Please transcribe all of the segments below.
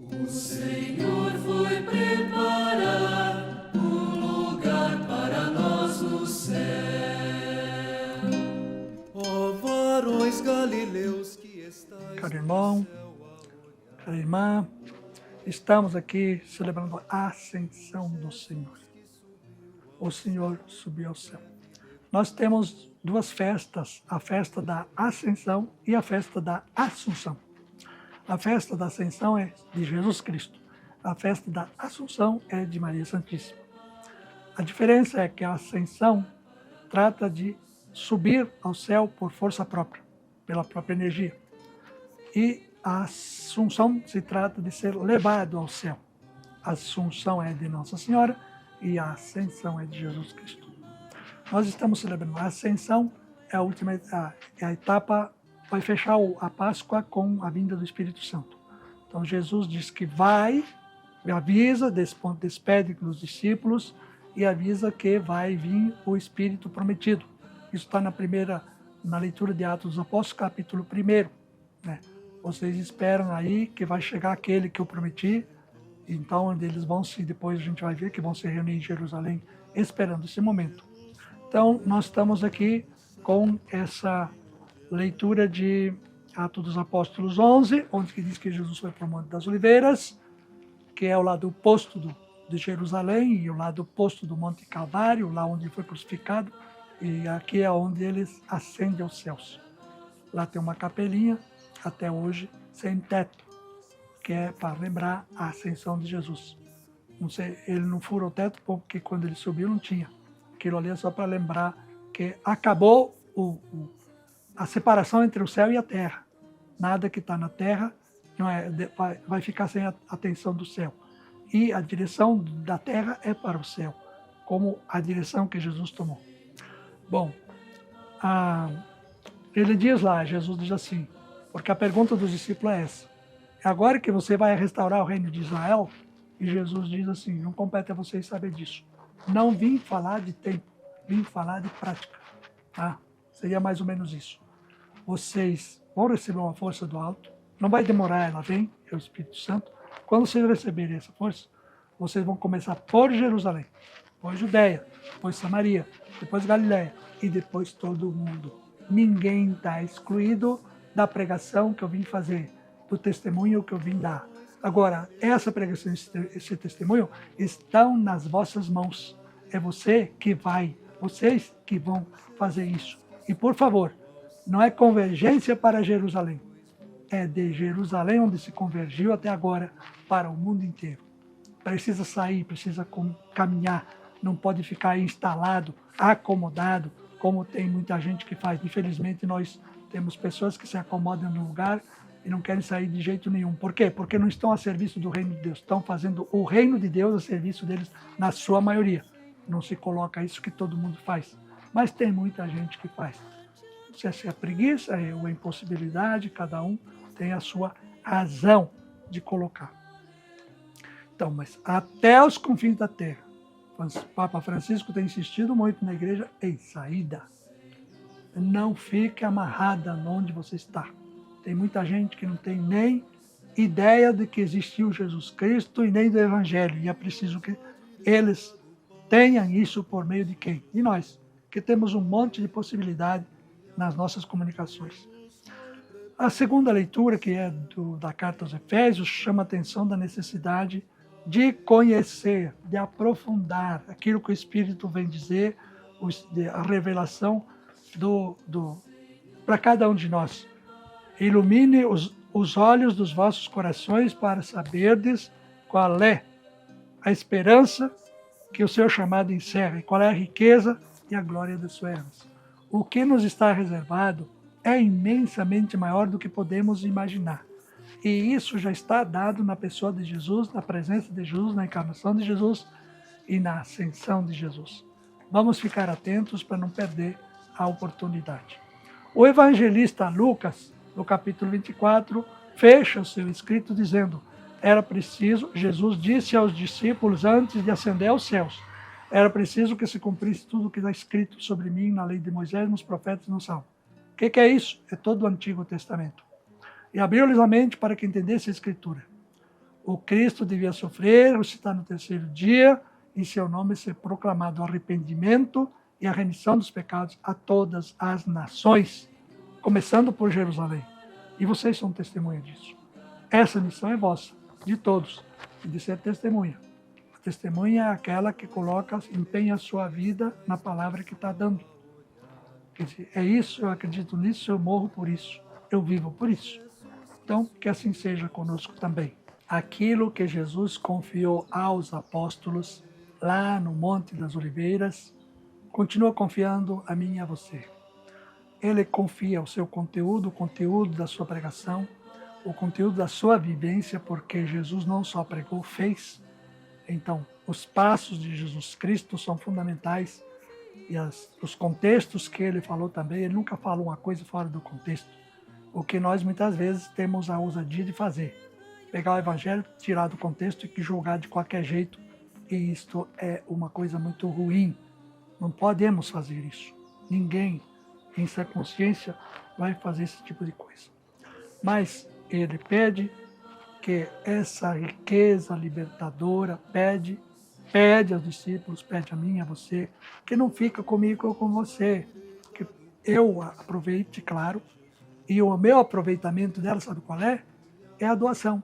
O Senhor foi preparar um lugar para nós no céu. Ó varões galileus que estáis. Caro irmão, cara irmã, estamos aqui celebrando a ascensão do Senhor. O Senhor subiu ao céu. Nós temos duas festas, a festa da Ascensão e a festa da Assunção. A festa da Ascensão é de Jesus Cristo. A festa da Assunção é de Maria Santíssima. A diferença é que a Ascensão trata de subir ao céu por força própria, pela própria energia. E a Assunção se trata de ser levado ao céu. A Assunção é de Nossa Senhora e a Ascensão é de Jesus Cristo. Nós estamos celebrando a Ascensão, é a última a etapa, vai fechar a Páscoa com a vinda do Espírito Santo. Então Jesus diz que vai, avisa, despede dos discípulos e avisa que vai vir o Espírito prometido. Isso está na leitura de Atos dos Apóstolos, capítulo 1. Né? Vocês esperam aí que vai chegar aquele que eu prometi, então eles vão depois a gente vai ver que vão se reunir em Jerusalém esperando esse momento. Então, nós estamos aqui com essa leitura de Atos dos Apóstolos 11, onde diz que Jesus foi para o Monte das Oliveiras, que é o lado oposto de Jerusalém, e o lado oposto do Monte Calvário, lá onde foi crucificado, e aqui é onde eles ascendem aos céus. Lá tem uma capelinha, até hoje, sem teto, que é para lembrar a ascensão de Jesus. Não sei, ele não fura o teto porque quando ele subiu não tinha. Aquilo ali é só para lembrar que acabou a separação entre o céu e a terra. Nada que está na terra vai ficar sem a atenção do céu. E a direção da terra é para o céu, como a direção que Jesus tomou. Bom, ele diz lá, Jesus diz assim, porque a pergunta dos discípulos é essa. É agora que você vai restaurar o reino de Israel? E Jesus diz assim, não compete a vocês saber disso. Não vim falar de tempo, vim falar de prática. Tá? Seria mais ou menos isso. Vocês vão receber uma força do alto, não vai demorar, ela vem, é o Espírito Santo. Quando vocês receberem essa força, vocês vão começar por Jerusalém, depois Judeia, depois Samaria, depois Galileia e depois todo mundo. Ninguém está excluído da pregação que eu vim fazer, do testemunho que eu vim dar. Agora, essa pregação, esse testemunho, estão nas vossas mãos. É você que vai, vocês que vão fazer isso. E, por favor, não é convergência para Jerusalém. É de Jerusalém, onde se convergiu até agora, para o mundo inteiro. Precisa sair, precisa caminhar. Não pode ficar instalado, acomodado, como tem muita gente que faz. Infelizmente, nós temos pessoas que se acomodam no lugar e não querem sair de jeito nenhum. Por quê? Porque não estão a serviço do reino de Deus. Estão fazendo o reino de Deus a serviço deles, na sua maioria. Não se coloca isso que todo mundo faz. Mas tem muita gente que faz. Se é preguiça, é a impossibilidade, cada um tem a sua razão de colocar. Então, mas até os confins da terra, o Papa Francisco tem insistido muito na igreja em saída. Não fique amarrada onde você está. Tem muita gente que não tem nem ideia de que existiu Jesus Cristo e nem do Evangelho. E é preciso que eles tenham isso por meio de quem? De nós, que temos um monte de possibilidade nas nossas comunicações. A segunda leitura, que é da Carta aos Efésios, chama a atenção da necessidade de conhecer, de aprofundar aquilo que o Espírito vem dizer, a revelação para cada um de nós. Ilumine os olhos dos vossos corações para saberdes qual é a esperança que o seu chamado encerra, e qual é a riqueza e a glória da sua herança. O que nos está reservado é imensamente maior do que podemos imaginar. E isso já está dado na pessoa de Jesus, na presença de Jesus, na encarnação de Jesus e na ascensão de Jesus. Vamos ficar atentos para não perder a oportunidade. O evangelista Lucas, no capítulo 24, fecha o seu escrito dizendo: era preciso, Jesus disse aos discípulos antes de ascender aos céus, era preciso que se cumprisse tudo o que está escrito sobre mim na lei de Moisés, nos profetas e no Salmo. O que é isso? É todo o Antigo Testamento. E abriu-lhes a mente para que entendesse a Escritura. O Cristo devia sofrer, ressuscitar no terceiro dia, em seu nome ser proclamado o arrependimento e a remissão dos pecados a todas as nações, começando por Jerusalém. E vocês são testemunha disso. Essa missão é vossa, de todos, de ser testemunha. A testemunha é aquela que coloca, empenha a sua vida na palavra que está dando. Quer dizer, é isso, eu acredito nisso, eu morro por isso, eu vivo por isso. Então, que assim seja conosco também. Aquilo que Jesus confiou aos apóstolos, lá no Monte das Oliveiras, continua confiando a mim e a você. Ele confia o seu conteúdo, o conteúdo da sua pregação, o conteúdo da sua vivência, porque Jesus não só pregou, fez. Então, os passos de Jesus Cristo são fundamentais e os contextos que ele falou também, ele nunca falou uma coisa fora do contexto. O que nós muitas vezes temos a ousadia de fazer. Pegar o evangelho, tirar do contexto e jogar de qualquer jeito. E isto é uma coisa muito ruim. Não podemos fazer isso. Ninguém, em sua consciência, vai fazer esse tipo de coisa. Mas ele pede que essa riqueza libertadora, pede aos discípulos, pede a mim e a você, que não fica comigo ou com você. Que eu aproveite, claro, e o meu aproveitamento dela, sabe qual é? É a doação.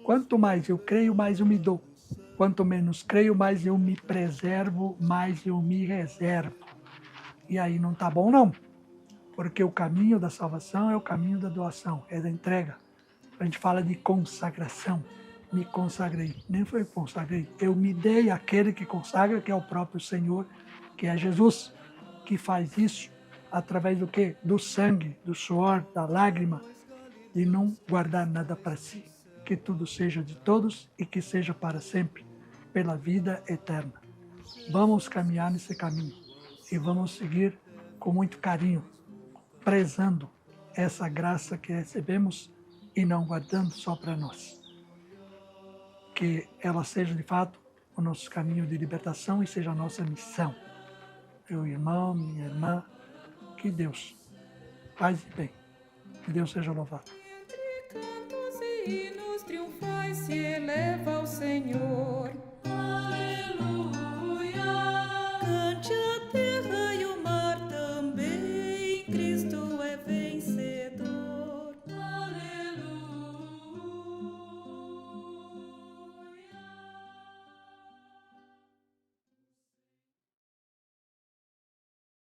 Quanto mais eu creio, mais eu me dou. Quanto menos creio, mais eu me preservo, mais eu me reservo. E aí não tá bom, não. Porque o caminho da salvação é o caminho da doação, é da entrega. A gente fala de consagração. Me consagrei. Nem foi consagrei. Eu me dei àquele que consagra, que é o próprio Senhor, que é Jesus, que faz isso através do quê? Do sangue, do suor, da lágrima, de não guardar nada para si. Que tudo seja de todos e que seja para sempre, pela vida eterna. Vamos caminhar nesse caminho e vamos seguir com muito carinho, prezando essa graça que recebemos e não guardando só para nós. Que ela seja de fato o nosso caminho de libertação e seja a nossa missão. Meu irmão, minha irmã, que Deus, paz e bem, que Deus seja louvado. Triunfais se eleva ao Senhor. Aleluia. Cante a terra e o mar também, Cristo